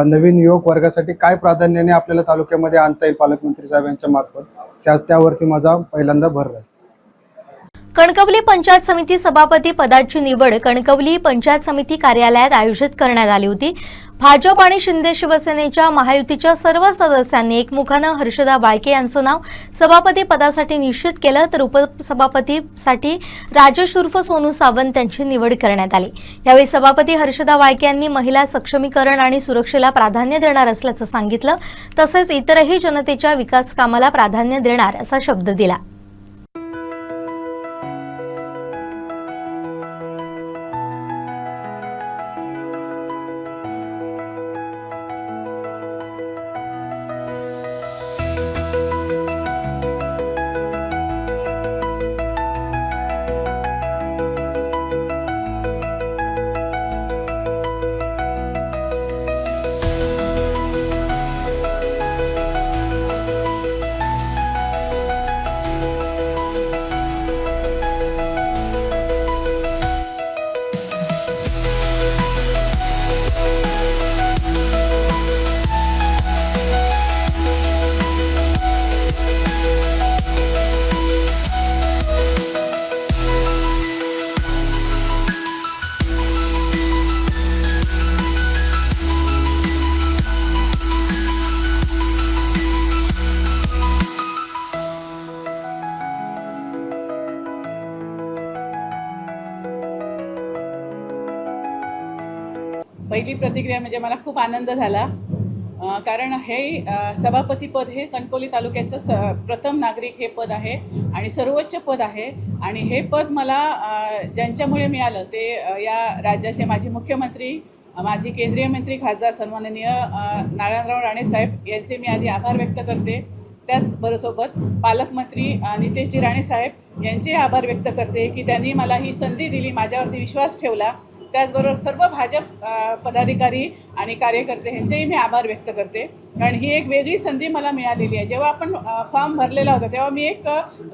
नवीन युवक वर्गासाठी काय प्राधान्याने आपल्याला तालुक्यामध्ये आणता येईल पालकमंत्री साहेब यांच्या मार्फत त्यावरती माझा पहिल्यांदा भर राहील. कणकवली पंचायत समिती सभापती पदाची निवड कणकवली पंचायत समिती कार्यालयात आयोजित करण्यात आली होती. भाजप आणि शिंदे शिवसेनेच्या महायुतीच्या सर्व सदस्यांनी एकमुखानं हर्षदा वाळके यांचं नाव सभापती पदासाठी निश्चित केलं, तर उपसभापतीसाठी राजेश उर्फ सोनू सावंत यांची निवड करण्यात आली. यावेळी सभापती हर्षदा वाळके यांनी महिला सक्षमीकरण आणि सुरक्षेला प्राधान्य देणार असल्याचं सांगितलं. तसेच इतरही जनतेच्या विकास कामाला प्राधान्य देणार असा शब्द दिला. पहिली प्रतिक्रिया म्हणजे मला खूप आनंद झाला. कारण हे सभापतीपद हे कणकवली तालुक्याचं प्रथम नागरिक हे पद आहे आणि सर्वोच्च पद आहे. आणि हे पद मला ज्यांच्यामुळे मिळालं ते या राज्याचे माजी मुख्यमंत्री, माजी केंद्रीय मंत्री, खासदार सन्माननीय नारायणराव राणे साहेब यांचे मी आधी आभार व्यक्त करते. त्याचबरोबर पालकमंत्री नितेशजी राणे साहेब यांचे आभार व्यक्त करते की त्यांनी मला ही संधी दिली, माझ्यावरती विश्वास ठेवला. त्याचबरोबर सर्व भाजप पदाधिकारी आणि कार्यकर्ते यांचेही मी आभार व्यक्त करते, कारण ही एक वेगळी संधी मला मिळालेली आहे. जेव्हा आपण फॉर्म भरलेला होता तेव्हा मी एक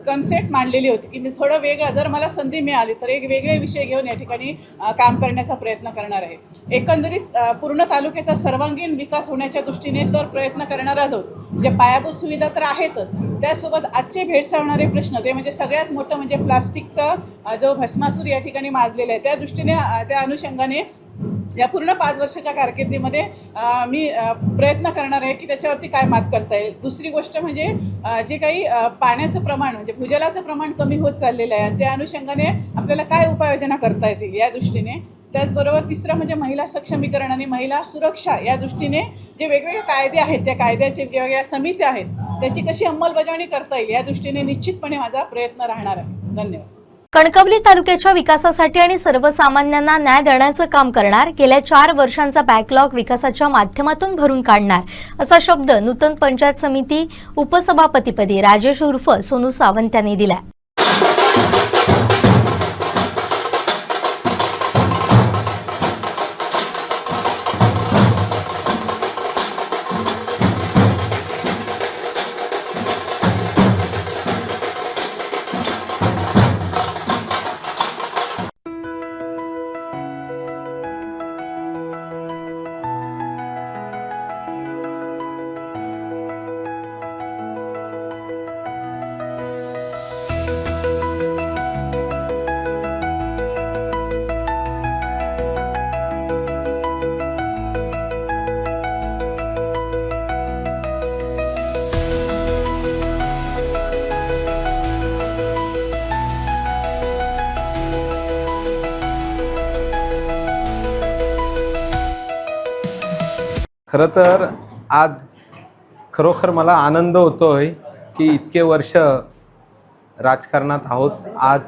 कन्सेप्ट मांडलेली होती की मी थोडं वेगळं, जर मला संधी मिळाली तर एक वेगळे विषय घेऊन या ठिकाणी काम करण्याचा प्रयत्न करणार आहे. एकंदरीत पूर्ण तालुक्याचा सर्वांगीण विकास होण्याच्या दृष्टीने तर प्रयत्न करणारच आहोत. म्हणजे पायाभूत सुविधा तर आहेतच, त्यासोबत आजचे भेडसावणारे प्रश्न ते म्हणजे सगळ्यात मोठं म्हणजे प्लास्टिकचा जो भस्मासूर या ठिकाणी माजलेला आहे, त्या दृष्टीने त्या अनुषंगाने या पूर्ण 5 वर्षाच्या कारकिर्दीमध्ये मी प्रयत्न करणार आहे की त्याच्यावरती काय मात करता येईल. दुसरी गोष्ट म्हणजे जे काही पाण्याचं प्रमाण म्हणजे भूजलाचं प्रमाण कमी होत चाललेलं आहे, त्या अनुषंगाने आपल्याला काय उपाययोजना करता येतील या दृष्टीने. त्याचबरोबर तिसरं म्हणजे महिला सक्षमीकरण आणि महिला सुरक्षा या दृष्टीने जे वेगवेगळे कायदे आहेत, त्या कायद्याचे वेगवेगळ्या समित्या आहेत, त्याची कशी अंमलबजावणी करता येईल या दृष्टीने निश्चितपणे माझा प्रयत्न राहणार आहे. धन्यवाद. कणकवली तालुक्याच्या विकासासाठी आणि सर्वसामान्यांना न्याय देण्याचं काम करणार, गेल्या 4 वर्षांचा बॅकलॉग विकासाच्या माध्यमातून भरून काढणार, असा शब्द नूतन पंचायत समिती उपसभापतीपदी राजेश उर्फ सोनू सावंत यांनी दिला. खरं तर आज खरोखर मला आनंद होतोय की इतके वर्ष राजकारणात आहोत, आज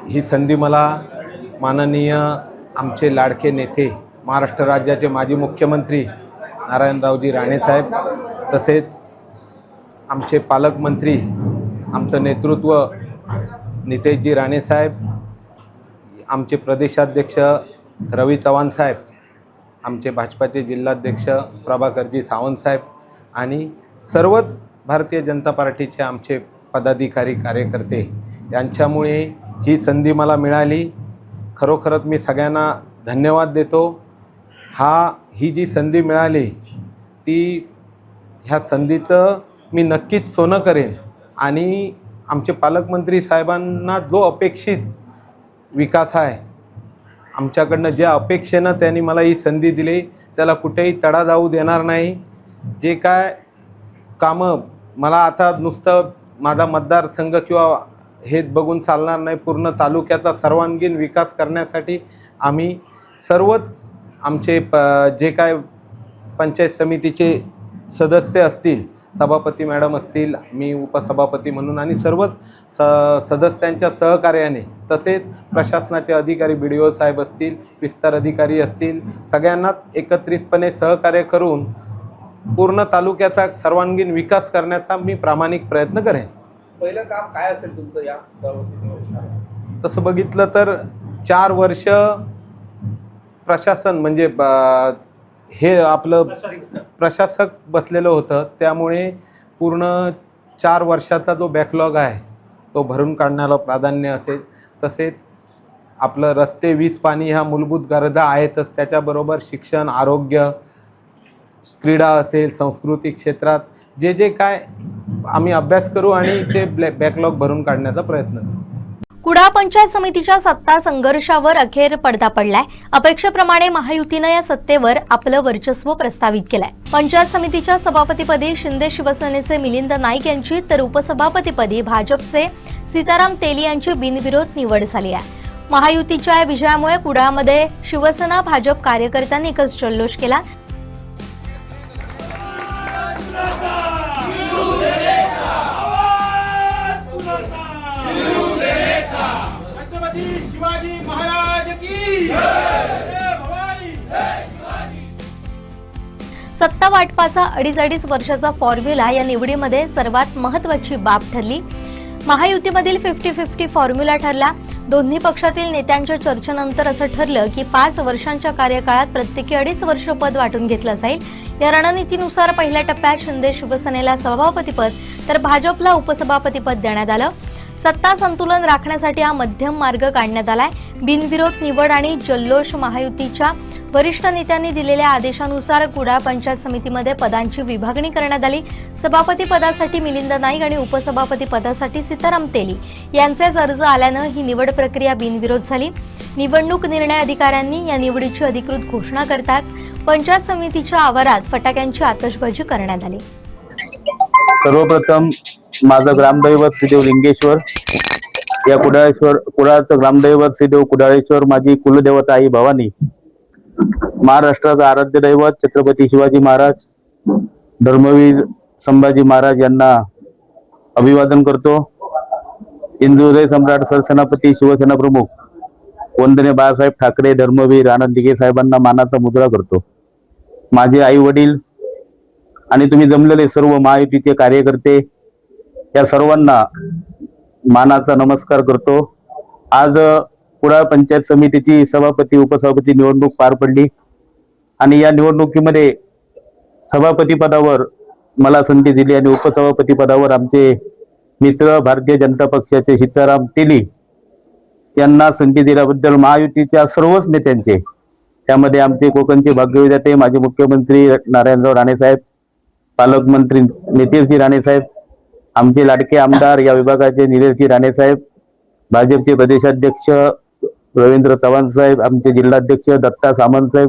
ही संधी मला माननीय आमचे लाडके नेते महाराष्ट्र राज्याचे माजी मुख्यमंत्री नारायणरावजी राणेसाहेब, तसेच आमचे पालकमंत्री, आमचं नेतृत्व नितेशजी राणेसाहेब, आमचे प्रदेशाध्यक्ष रवी चव्हाण साहेब, आमचे भाजपाचे जिल्हाध्यक्ष प्रभाकरजी सावंत साहेब आणि सर्वच भारतीय जनता पार्टीचे आमचे पदाधिकारी कार्यकर्ते यांच्यामुळे ही संधी मला मिळाली. खरोखरच मी सगळ्यांना धन्यवाद देतो. ही जी संधी मिळाली ह्या संधीचं मी नक्कीच सोनं करेन आणि आमचे पालकमंत्री साहेबांना जो अपेक्षित विकास आहे, आमच्याकडनं ज्या अपेक्षेनं त्यांनी मला ही संधी दिली त्याला कुठेही तडा जाऊ देणार नाही. जे काय कामं मला आता नुसतं माझा मतदारसंघ किंवा हेच बघून चालणार नाही, पूर्ण तालुक्याचा सर्वांगीण विकास करण्यासाठी आम्ही सर्वच आमचे जे काय पंचायत समितीचे सदस्य असतील, सभापती मॅडम असतील, मी उपसभापती म्हणून आणि सर्वच सदस्यांच्या सहकार्याने, तसेच प्रशासनाचे अधिकारी BDO साहेब असतील, विस्तार अधिकारी असतील, सगळ्यांना एकत्रितपणे सहकार्य करून पूर्ण तालुक्याचा सर्वांगीण विकास करण्याचा मी प्रामाणिक प्रयत्न करेन. पहिलं काम काय असेल तुमचं या सभापती? तसं बघितलं तर 4 वर्ष प्रशासन म्हणजे हे आपलं प्रशासक बसलेलं होतं, त्यामुळे पूर्ण 4 वर्षाचा जो बॅकलॉग आहे तो भरून काढण्याला प्राधान्य असेल. तसेच आपलं रस्ते, वीज, पाणी ह्या मूलभूत गरजा आहेतच, त्याच्याबरोबर शिक्षण, आरोग्य, क्रीडा असेल, सांस्कृतिक क्षेत्रात जे जे काय आम्ही अभ्यास करू आणि ते बॅकलॉग भरून काढण्याचा प्रयत्न करू. कुडाळ पंचायत समितीच्या सत्ता संघर्षावर अखेर पडदा पडलाय. अपेक्षेप्रमाणे महायुतीनं या सत्तेवर आपलं वर्चस्व प्रस्थापित केलंय. पंचायत समितीच्या सभापतीपदी शिंदे शिवसेनेचे मिलिंद नाईक यांची तर उपसभापतीपदी भाजपचे सीताराम तेली यांची बिनविरोध निवड झाली आहे. महायुतीच्या या विजयामुळे कुडाळमध्ये शिवसेना भाजप कार्यकर्त्यांनी एकच जल्लोष केला. छत्रपती शिवाजी महाराज की जय भवानी. सत्ता वाटपाचा 2.5 वर्षाचा फॉर्म्युला या निवडीमध्ये सर्वात महत्त्वाची बाब ठरली. महायुतीमधील 50-50 फॉर्म्युला ठरला. दोन्ही पक्षातील नेत्यांच्या चर्चेनंतर असं ठरलं की 5 वर्षांच्या कार्यकाळात प्रत्येकी 2.5 वर्ष पद वाटून घेतलं जाईल. या रणनीतीनुसार पहिल्या टप्प्यात शिंदे शिवसेनेला सभापतीपद तर भाजपला उपसभापतीपद देण्यात आलं. सत्ता संतुलन राखण्यासाठी हा मध्यम मार्ग काढण्यात आलाय. बिनविरोध निवड आणि जल्लोष. महायुतीच्या वरिष्ठ नेत्यांनी दिलेल्या आदेशानुसार कुडाळ पंचायत समितीमध्ये पदांची विभागणी करण्यात आली. सभापती पदासाठी मिलिंद नाईक आणि उपसभापती पदासाठी सीताराम तेली यांचेच अर्ज आल्यानं ही निवड प्रक्रिया बिनविरोध झाली. निवडणूक निर्णय अधिकाऱ्यांनी या निवडीची अधिकृत घोषणा करताच पंचायत समितीच्या आवारात फटाक्यांची आतषबाजी करण्यात आली. सर्वप्रथम माझं ग्रामदैवत श्रीदेव लिंगेश्वर, या कुडाळचं ग्रामदैवत श्रीदेव कुडाळेश्वर, माझी कुलदेवता आई भवानी, महाराष्ट्राचं आराध्य दैवत छत्रपती शिवाजी महाराज, धर्मवीर संभाजी महाराज यांना अभिवादन करतो. हिंदू हृदय सम्राट सरसेनापती शिवसेना प्रमुख वंदनीय बाळासाहेब ठाकरे, धर्मवीर आनंद दिघे साहेबांना मानाचा मुद्रा करतो. माझे आई वडील आणि तुम्ही जमलेले सर्व महायुतीचे कार्यकर्ते या सर्वांना मानाचा नमस्कार करतो. आज कुडाळ पंचायत समितीची सभापती उपसभापती निवडणूक पार पडली आणि या निवडणुकीमध्ये सभापती पदावर मला संधी दिली आणि उपसभापती पदावर आमचे मित्र भारतीय जनता पक्षाचे सीताराम तेली यांना संधी दिल्याबद्दल महायुतीच्या सर्वच नेत्यांचे, त्यामध्ये आमचे कोकणचे भाग्यविधाते माजी मुख्यमंत्री नारायणराव राणे साहेब, पालकमंत्री नितेशजी राणे साहेब, आमचे लाडके आमदार या विभागाचे निलेशजी राणे साहेब, भाजपचे प्रदेशाध्यक्ष रवींद्र चव्हाण साहेब, आमचे जिल्हाध्यक्ष दत्ता सामंत साहेब,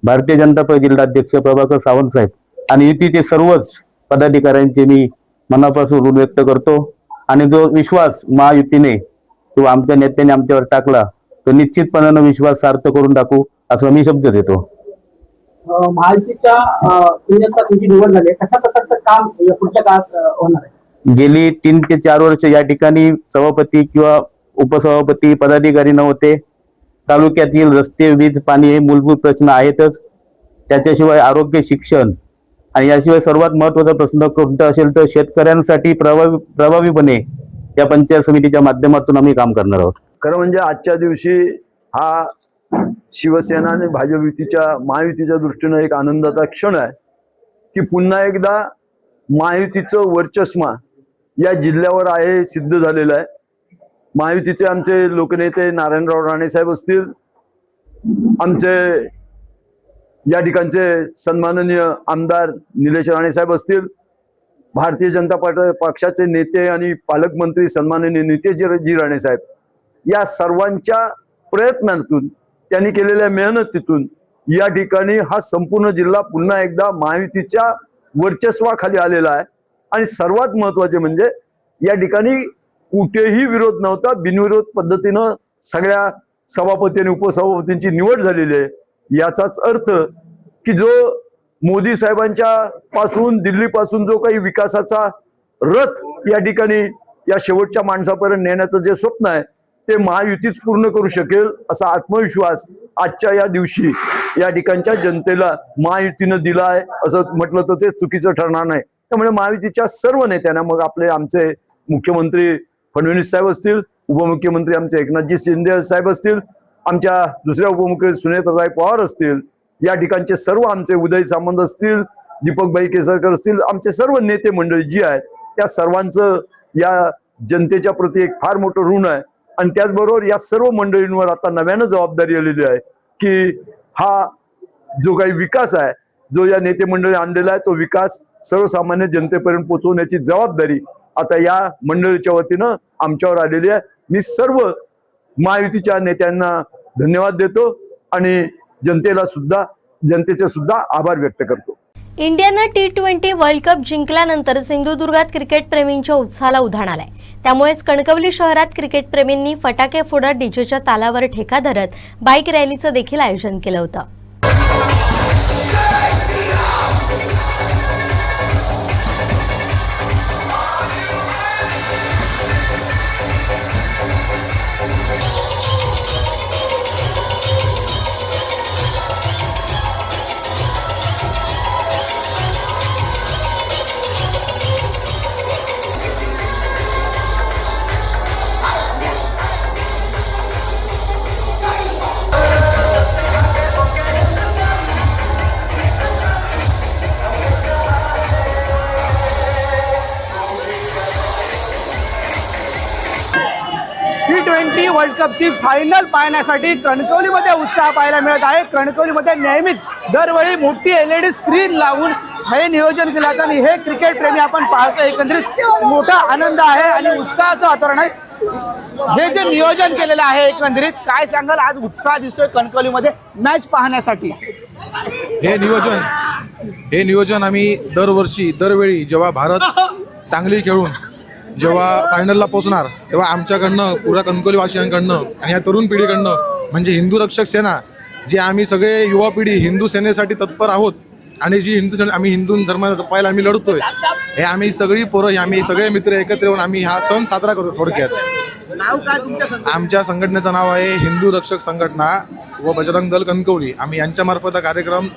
भारतीय जनता पक्ष जिल्हाध्यक्ष प्रभाकर सावंत साहेब आणि युतीचे सर्वच पदाधिकाऱ्यांचे मी मनापासून ऋण व्यक्त करतो. आणि जो विश्वास महायुतीने किंवा आमच्या नेत्याने आमच्यावर टाकला तो निश्चितपणाने विश्वास सार्थ करून टाकू असं मी शब्द देतो. महायुतीच्या तुमची निवड झाली, कशा प्रकारचं काम पुढच्या काळात होणार आहे? गेली 3 ते 4 वर्ष या ठिकाणी सभापती किंवा उपसभापती पदाधिकारी नव्हते. तालुक्यातील रस्ते, वीज, पाणी हे मूलभूत प्रश्न आहेतच. त्याच्याशिवाय आरोग्य, शिक्षण आणि याशिवाय सर्वात महत्त्वाचा प्रश्न कोणता असेल तर शेतकऱ्यांसाठी प्रभावीपणे या पंचायत समितीच्या माध्यमातून आम्ही काम करणार आहोत. खरं म्हणजे आजच्या दिवशी हा शिवसेना आणि भाजप युतीच्या महायुतीच्या दृष्टीनं एक आनंदाचा क्षण आहे की पुन्हा एकदा महायुतीचं वर्चस्व या जिल्ह्यावर आहे सिद्ध झालेलं आहे. महायुतीचे आमचे लोकनेते नारायणराव राणे साहेब असतील, आमचे या ठिकाणचे सन्माननीय आमदार निलेश राणे साहेब असतील, भारतीय जनता पक्षाचे नेते आणि पालकमंत्री सन्माननीय नितेशजी राणे साहेब, या सर्वांच्या प्रयत्नातून त्यांनी केलेल्या मेहनतीतून या ठिकाणी हा संपूर्ण जिल्हा पुन्हा एकदा महायुतीच्या वर्चस्वाखाली आलेला आहे. आणि सर्वात महत्वाचे म्हणजे या ठिकाणी कुठेही विरोध नव्हता, बिनविरोध पद्धतीनं सगळ्या सभापती आणि उपसभापतींची निवड झालेली आहे. याचाच अर्थ की जो मोदी साहेबांच्या पासून दिल्लीपासून जो काही विकासाचा रथ या ठिकाणी या शेवटच्या माणसापर्यंत नेण्याचं जे स्वप्न आहे ते महायुतीच पूर्ण करू शकेल असा आत्मविश्वास आजच्या या दिवशी या ठिकाणच्या जनतेला महायुतीनं दिला आहे असं म्हटलं तर ते चुकीचं ठरणार नाही. त्यामुळे महायुतीच्या सर्व नेत्यांना, मग आपले आमचे मुख्यमंत्री फडणवीस साहेब असतील, उपमुख्यमंत्री आमचे एकनाथजी शिंदे साहेब असतील, आमच्या दुसऱ्या उपमुख्यमंत्री सुनेत्राताई पवार असतील, या ठिकाणचे सर्व आमचे उदय सामंत असतील, दीपकभाई केसरकर असतील, आमचे सर्व नेते मंडळी जी आहेत त्या सर्वांचं या जनतेच्या प्रती एक फार मोठं ऋण आहे. आणि त्याचबरोबर या सर्व मंडळींवर आता नव्यानं जबाबदारी आलेली आहे की हा जो काही विकास आहे, जो या नेते मंडळी आणलेला आहे, तो विकास सर्वसामान्य जनतेपर्यंत पोहोचवण्याची जबाबदारी आता या मंडळीच्या वतीनं आमच्यावर आलेली आहे. मी सर्व महायुतीच्या नेत्यांना धन्यवाद देतो आणि जनतेचे सुद्धा आभार व्यक्त करतो. इंडियानं T20 वर्ल्ड कप जिंकल्यानंतर सिंधुदुर्गात क्रिकेट प्रेमींच्या उत्साहाला उधाण आलंय. त्यामुळेच कणकवली शहरात क्रिकेट प्रेमींनी फटाके फोडत डीजेच्या तालावर ठेका धरत बाईक रॅलीचं देखील आयोजन केलं होतं. कपची फायनल पाहण्यासाठी कणकवलीमध्ये उत्साह पाहायला मिळत आहे. कणकवलीमध्ये नेहमीच दरवेळी मोठी LED स्क्रीन लावून हे नियोजन केलं जातं आणि हे क्रिकेट प्रेमी आपण पाहतो. एकंदरीत मोठा आनंद आहे आणि उत्साहाचं वातावरण आहे. हे जे नियोजन केलेलं आहे, एकंदरीत काय सांगाल, आज उत्साह दिसतोय कणकवलीमध्ये मॅच पाहण्यासाठी? हे नियोजन आम्ही दरवेळी जेव्हा भारत चांगली खेळून जेव्हा फायनलला पोहोचणार तेव्हा आमच्याकडनं पुऱ्या कणकवलीवासियांकडनं आणि या तरुण पिढीकडनं म्हणजे हिंदू रक्षक सेना, जे आम्ही सगळे युवा पिढी हिंदू सेनेसाठी तत्पर आहोत आणि जी आम्ही हिंदू धर्म जपायला आम्ही लढतोय, हे आम्ही सगळी पोरं, आम्ही सगळे मित्र एकत्र येऊन आम्ही हा सण साजरा करतो. थोडक्यात नाव काय तुमच्या? आमच्या संघटनेचं नाव आहे हिंदू रक्षक संघटना व बजरंग दल कणकवली. आम्ही यांच्यामार्फत हा कार्यक्रम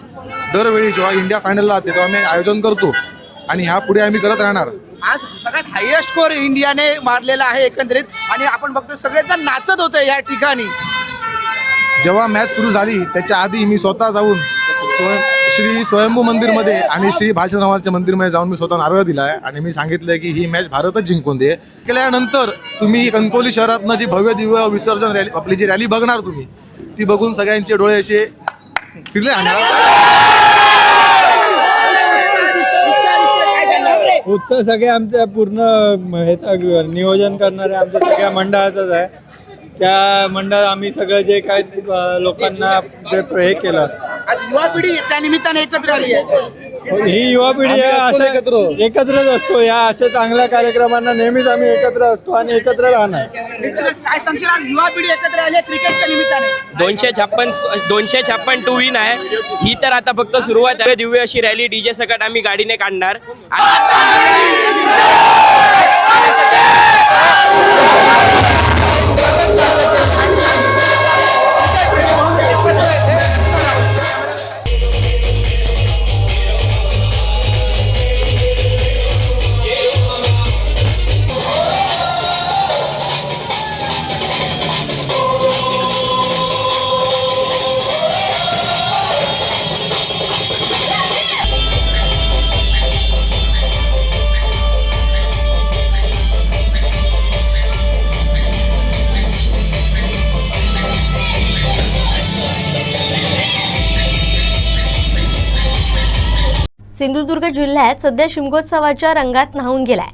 दरवेळी जेव्हा इंडिया फायनलला येते तेव्हा आम्ही आयोजन करतो आणि ह्या पुढे आम्ही करत राहणार. आज सगळ्यात हायेस्ट स्कोर इंडियाने मारलेला आहे एकंदरीत आणि आपण बघतो सगळेजण नाचत होते या ठिकाणी. जेव्हा मॅच सुरू झाली त्याच्या आधी मी स्वतः जाऊन श्री स्वयंभू मंदिरमध्ये आणि श्री भालचंद्राच्या मंदिरमध्ये जाऊन मी स्वतः नारळ दिला आहे आणि मी सांगितलंय की ही मॅच भारतच जिंकून दे. केल्यानंतर तुम्ही कणकवली शहरातनं जी भव्य दिव्य विसर्जन रॅली, आपली जी रॅली बघणार तुम्ही, ती बघून सगळ्यांचे डोळे असे फिरले. उत्साह सगळे आमच्या पूर्ण ह्याचा नियोजन करणारे आमच्या सगळ्या मंडळाचंच आहे. त्या मंडळ आम्ही सगळं जे काय लोकांना जे हे केलं, आज युवा पिढी त्या निमित्ताने एकत्र आली आहे. ही युवा पिढी असं एकत्रच असतो. या अशा चांगल्या कार्यक्रमांना नेहमीच आम्ही एकत्र असतो आणि एकत्र राहणार. निश्चितच काय सांगशील, आज युवा पिढी एकत्र आली आहे क्रिकेटच्या निमित्ताने? 256 टू विन आहे ही, तर आता फक्त सुरुवात आहे. दिव्य अशी रॅली DJ सकट आम्ही गाडीने काढणार. सिंधुदुर्ग जिल्ह्यात सध्या शिमगोत्सवाच्या रंगात न्हाऊन गेलाय.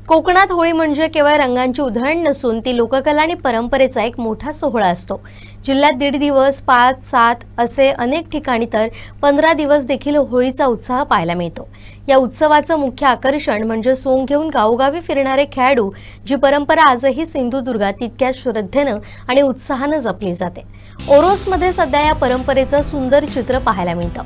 कोकणात होळी म्हणजे केवळ रंगांची उधळण नसून ती लोककला आणि परंपरेचा एक मोठा सोहळा असतो. जिल्ह्यात 1.5 दिवस, 5, 7 असे अनेक ठिकाणी तर 15 दिवस देखील होळीचा उत्साह पाहायला मिळतो. या उत्सवाचं मुख्य आकर्षण म्हणजे सोंग घेऊन गावोगावी फिरणारे खेळाडू, जी परंपरा आजही सिंधुदुर्गात तितक्याच श्रद्धेनं आणि उत्साहानं जपली जाते. ओरोसमध्ये सध्या या परंपरेचं सुंदर चित्र पाहायला मिळतं.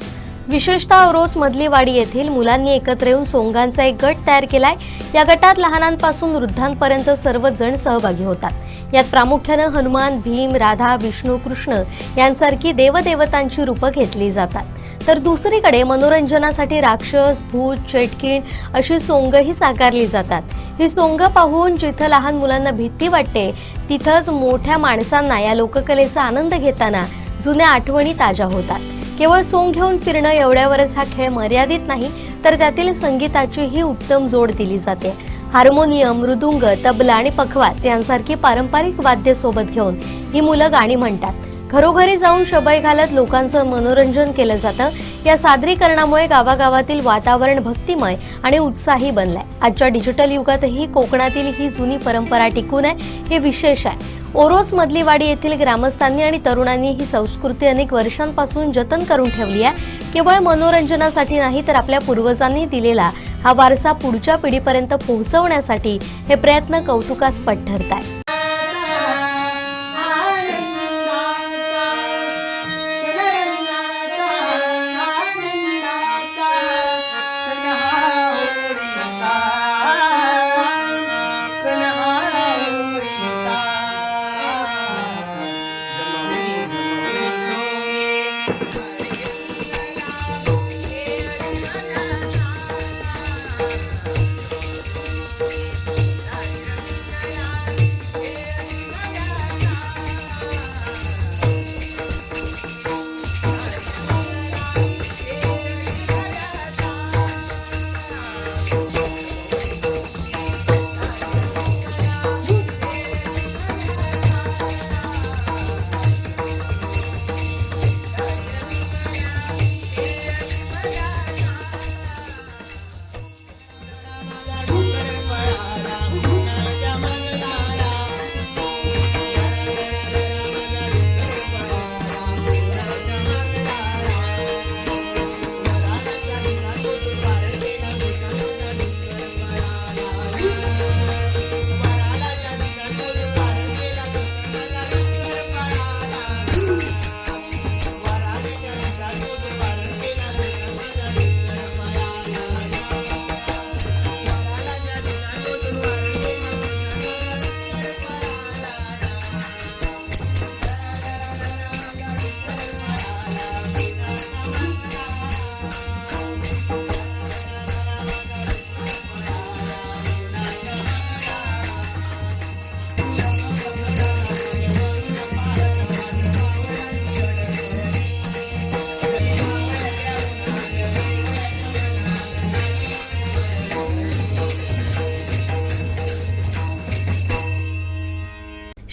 विशेषतः ओरोस मधली वाडी येथील मुलांनी एकत्र येऊन सोंगांचा एक गट तयार केलाय. या गटात लहानांपासून वृद्धांपर्यंत सर्वच जण सहभागी होतात. यात प्रामुख्यानं हनुमान, भीम, राधा, विष्णू, कृष्ण यांसारखी देवदेवतांची रूपं घेतली जातात. तर दुसरीकडे मनोरंजनासाठी राक्षस, भूत, चेटकीण अशी सोंगही साकारली जातात. ही सोंग पाहून जिथं लहान मुलांना भीती वाटते, तिथंच मोठ्या माणसांना या लोककलेचा आनंद घेताना जुन्या आठवणी ताज्या होतात. केवळ सोंग घेऊन फिरणं एवढ्यावरच हा खेळ मर्यादित नाही, तर त्यातील संगीताचीही उत्तम जोड दिली जाते. हार्मोनियम, मृदुंग, तबला आणि पखवाज यांसारखी पारंपरिक वाद्य सोबत घेऊन ही मुलं गाणी म्हणतात. घरोघरी जाऊन शबई घालत लोकांचं मनोरंजन केलं जातं. या सादरीकरणामुळे गावागावातील वातावरण भक्तिमय आणि उत्साही बनलंय. आजच्या डिजिटल युगातही कोकणातील ही जुनी परंपरा टिकून आहे, हे विशेष आहे. ओरोस मधली वाडी येथील ग्रामस्थांनी आणि तरुणांनी ही संस्कृती अनेक वर्षांपासून जतन करून ठेवली आहे. केवळ मनोरंजनासाठी नाही, तर आपल्या पूर्वजांनी दिलेला हा वारसा पुढच्या पिढीपर्यंत पोहोचवण्यासाठी हे प्रयत्न कौतुकास्पद ठरतात.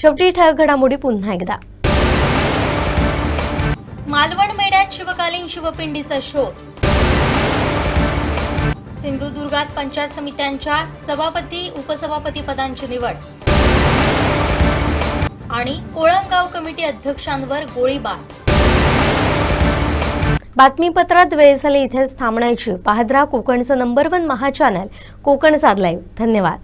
शेवटी ठळक घडामोडी पुन्हा एकदा. मालवण मेढ्यात शिवकालीन शिवपिंडीचा शोध. सिंधुदुर्गात पंचायत समित्यांच्या सभापती उपसभापती पदांची निवड. आणि कोळंबगाव कमिटी अध्यक्षांवर गोळीबार. बातमीपत्रात वेळ झाली इथेच थांबण्याची. पाहत राहा कोकणचं नंबर 1 महा चॅनल कोकण साध लाईव्ह. धन्यवाद.